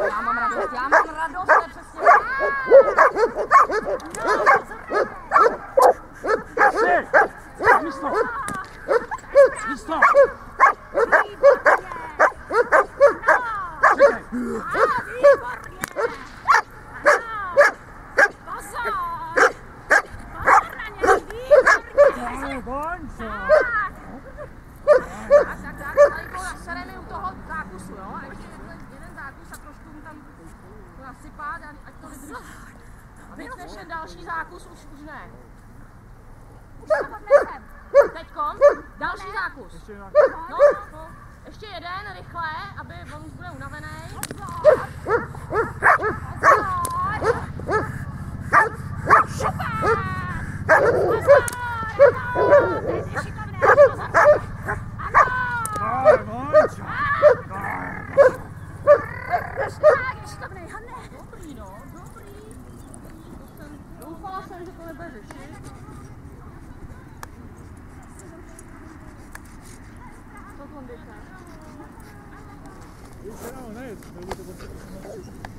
Já mám radost, to je přesně. Místo! Místo! Sereme u toho zákusu, jo? A ještě jeden zákus a trošku mu tam nasypát, ať to vydrží. A víc než ten další zákus už ne. Už to pak nejsem. Teďkom, další zákus. No, ještě jeden, rychle, aby on už bude unavený. Dobrý, no, dobrý. Doufala jsem, že to nebude řešit. Co to on dýchá? Už se nám nejde, to bude to